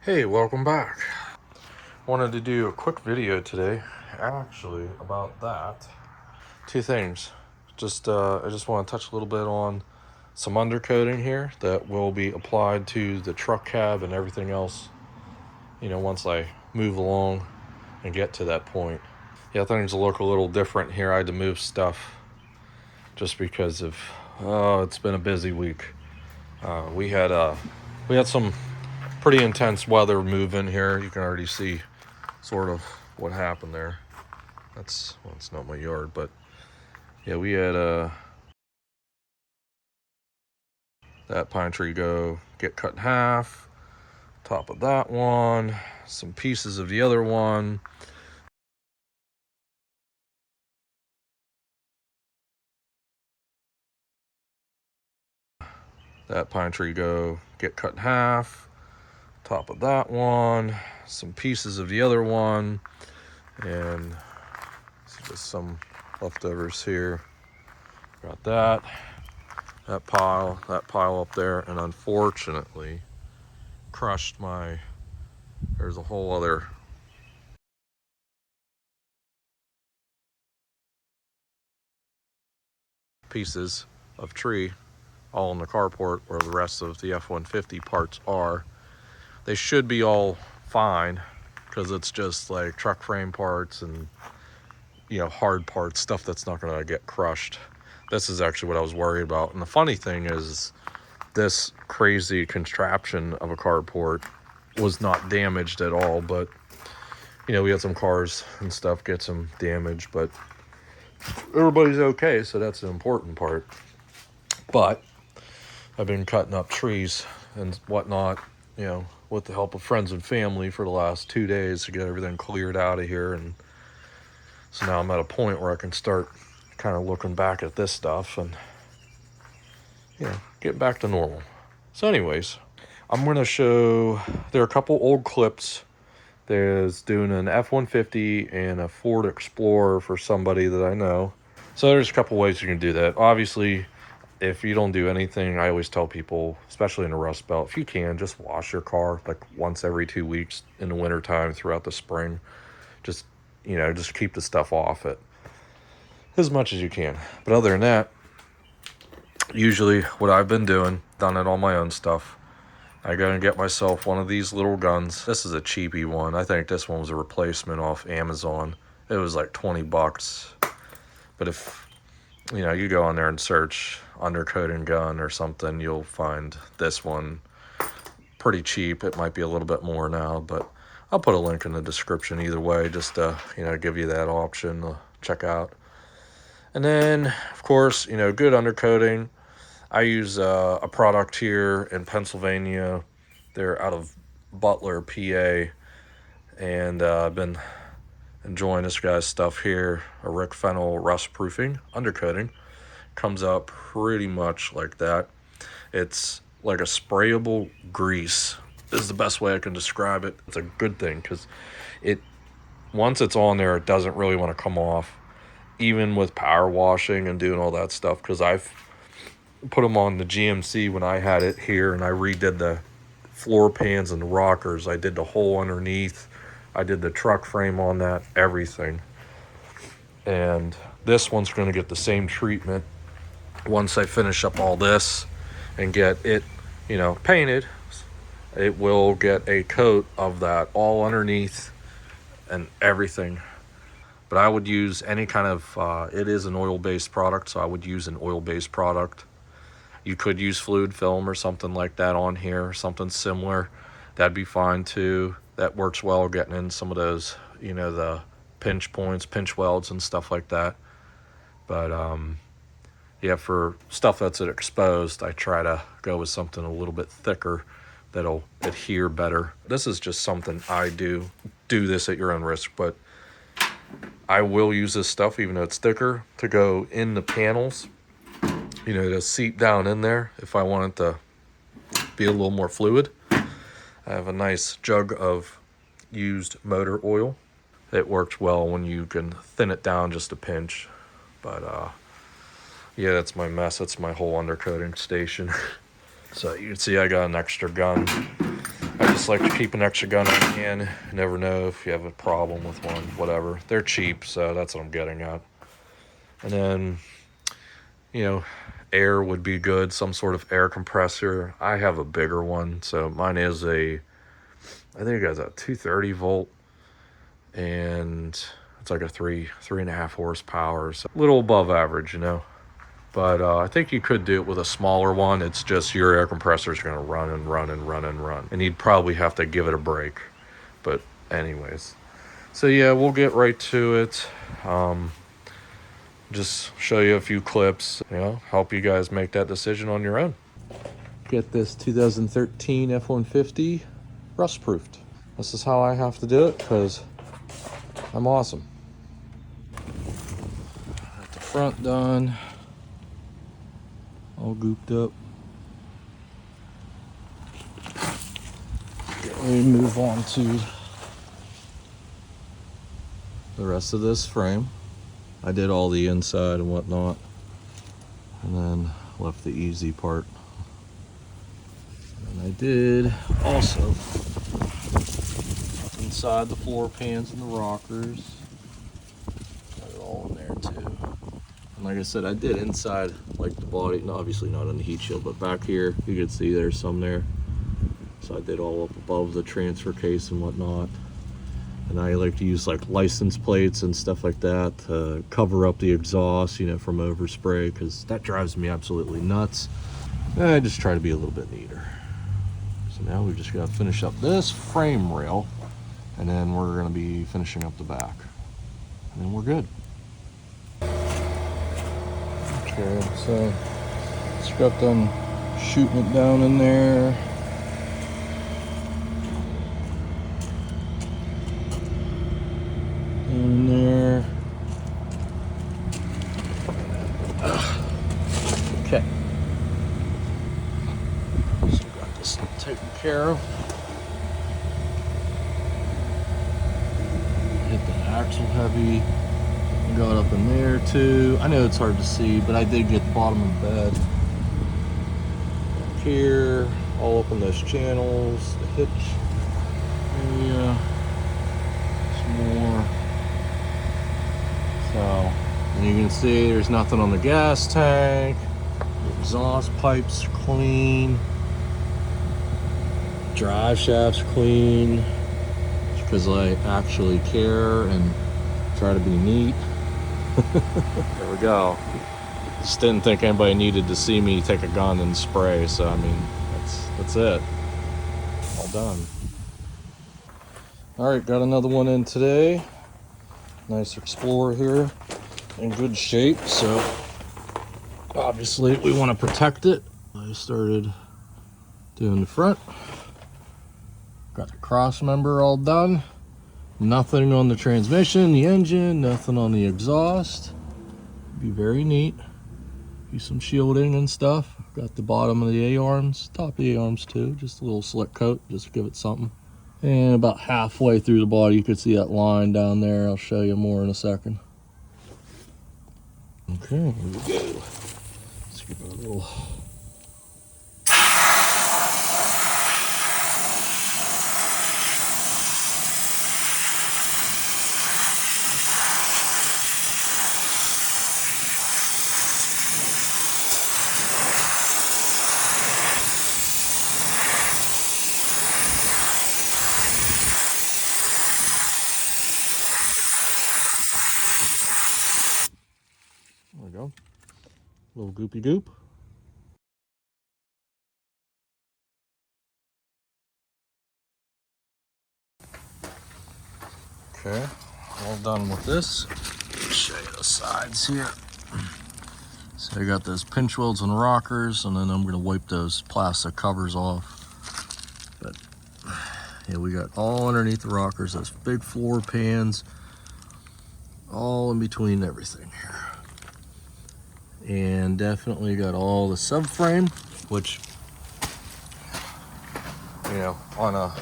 Hey, welcome back. Wanted to do a quick video today, actually, about that. Two things. I just want to touch a little bit on some undercoating here that will be applied to the truck cab and everything else, once I move along and get to that point. Yeah, things look a little different here. I had to move stuff just because of, it's been a busy week. We had some pretty intense weather move in here. You can already see sort of what happened there. It's not my yard, but yeah, we had that pine tree get cut in half, top of that one, some pieces of the other one. That pine tree get cut in half, top of that one, some pieces of the other one, and just some leftovers here. Got that pile up there, and unfortunately crushed there's a whole other pieces of tree all in the carport where the rest of the F-150 parts are. They should be all fine because it's just like truck frame parts and hard parts, stuff that's not going to get crushed. This is actually what I was worried about. And the funny thing is, this crazy contraption of a carport was not damaged at all, but we had some cars and stuff get some damage, but everybody's okay, so that's the important part. But I've been cutting up trees and whatnot, with the help of friends and family for the last 2 days to get everything cleared out of here. And so now I'm at a point where I can start kind of looking back at this stuff and, get back to normal. So anyways, I'm going to show, there are a couple old clips. There's doing an F-150 and a Ford Explorer for somebody that I know. So there's a couple ways you can do that. Obviously, if you don't do anything, I always tell people, especially in the Rustbelt, if you can, just wash your car like once every 2 weeks in the wintertime throughout the spring. Just keep the stuff off it as much as you can. But other than that, usually what I've been doing, done it on my own stuff, I go and get myself one of these little guns. This is a cheapy one. I think this one was a replacement off Amazon. It was like $20. But if you go on there and search undercoating gun or something, you'll find this one pretty cheap. It might be a little bit more now, but I'll put a link in the description either way, just to give you that option to check out. And then, of course, good undercoating. I use a product here in Pennsylvania. They're out of Butler, PA, and I've been enjoying this guy's stuff here. A Rick Fennel Rustproofing undercoating. Comes out pretty much like that. It's like a sprayable grease is the best way I can describe it. It's a good thing because once it's on there, it doesn't really want to come off, even with power washing and doing all that stuff, because I've put them on the GMC when I had it here, and I redid the floor pans and the rockers. I did the hole underneath. I did the truck frame on that, everything. And this one's going to get the same treatment once I finish up all this and get it, painted. It will get a coat of that all underneath and everything. But I would use any kind of, it is an oil-based product, so I would use an oil-based product. You could use fluid film or something like that on here, something similar. That'd be fine too. That works well getting in some of those, the pinch points, pinch welds and stuff like that. But yeah, for stuff that's exposed, I try to go with something a little bit thicker that'll adhere better. This is just something I do. Do this at your own risk, but I will use this stuff, even though it's thicker, to go in the panels, to seep down in there if I want it to be a little more fluid. I have a nice jug of used motor oil. It works well when you can thin it down just a pinch. But yeah, that's my mess. That's my whole undercoating station. So you can see I got an extra gun. I just like to keep an extra gun on hand. You never know if you have a problem with one, whatever. They're cheap, so that's what I'm getting at. And then, you know, air would be good, some sort of air compressor. I have a bigger one, so mine is I think it has a 230 volt, and it's like a 3.5 horsepower, so a little above average, you know. But I think you could do it with a smaller one. It's just your air compressor is going to run and run and run and run, and you'd probably have to give it a break. But anyways, so yeah, we'll get right to it. Just show you a few clips, you know, help you guys make that decision on your own. Get this 2013 F-150 rust-proofed. This is how I have to do it because I'm awesome. Got the front done, all gooped up. We move on to the rest of this frame. I did all the inside and whatnot, and then left the easy part. And I did also inside the floor pans and the rockers. Got it all in there too. And like I said, I did inside, like the body, obviously not on the heat shield, but back here you can see there's some there. So I did all up above the transfer case and whatnot. And I like to use like license plates and stuff like that to cover up the exhaust, you know, from overspray, because that drives me absolutely nuts. And I just try to be a little bit neater. So now we just got to finish up this frame rail, and then we're going to be finishing up the back. And then we're good. Okay, so just got done shooting it down in there. In there. Okay. So got this taken care of. Hit the axle heavy. Got up in there too. I know it's hard to see, but I did get the bottom of the bed. Back here, all up in those channels, the hitch area. Some more. So, and you can see there's nothing on the gas tank. The exhaust pipe's clean. Drive shaft's clean. Because I actually care and try to be neat. There we go. Just didn't think anybody needed to see me take a gun and spray, so I mean, that's it. All done. Alright, got another one in today. Nice Explorer here, in good shape, so obviously we want to protect it. I started doing the front. Got the cross member all done. Nothing on the transmission, the engine, nothing on the exhaust. Be very neat. Use some shielding and stuff. Got the bottom of the A-arms, top of the A-arms too, just a little slick coat, just to give it something. And about halfway through the body, you can see that line down there. I'll show you more in a second. Okay, here we go. Let's give it a little. There we go. Little goopy goop. Okay, all done with this. Show you the sides here. So I got those pinch welds and rockers, and then I'm gonna wipe those plastic covers off. But yeah, we got all underneath the rockers, those big floor pans, all in between everything here. And definitely got all the subframe, which, you know, on a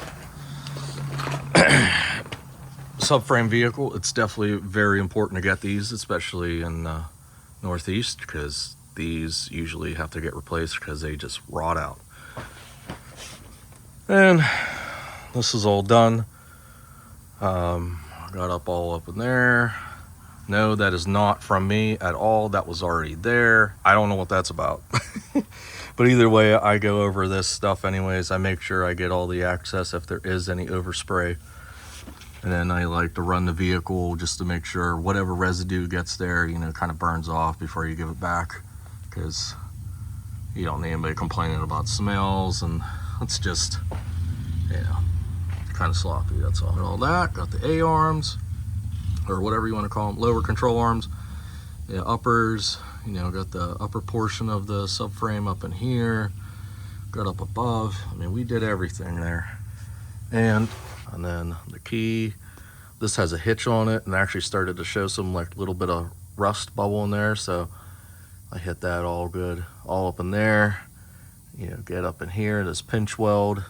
subframe vehicle, it's definitely very important to get these, especially in the Northeast, because these usually have to get replaced because they just rot out. And this is all done. I got all up in there. No, that is not from me at all. That was already there. I don't know what that's about. But either way, I go over this stuff anyways. I make sure I get all the access if there is any overspray. And then I like to run the vehicle just to make sure whatever residue gets there, you know, kind of burns off before you give it back. Because you don't need anybody complaining about smells, and it's just, you know, kind of sloppy. That's all. All that, got the A arms, or whatever you want to call them, lower control arms. Yeah, uppers, you know, got the upper portion of the subframe up in here, got up above. I mean, we did everything there. And then the key, this has a hitch on it, and actually started to show some like little bit of rust bubble in there, so I hit that all good, all up in there. You know, get up in here, this pinch weld.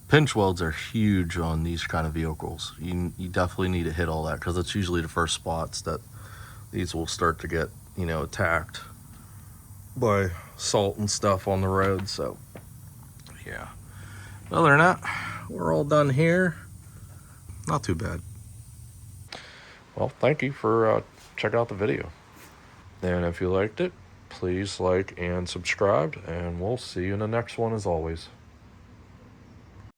Pinch welds are huge on these kind of vehicles. You definitely need to hit all that, because it's usually the first spots that these will start to get, you know, attacked by salt and stuff on the road. So yeah, other than that, we're all done here. Not too bad. Well, thank you for checking out the video, and if you liked it, please like and subscribe, and we'll see you in the next one as always.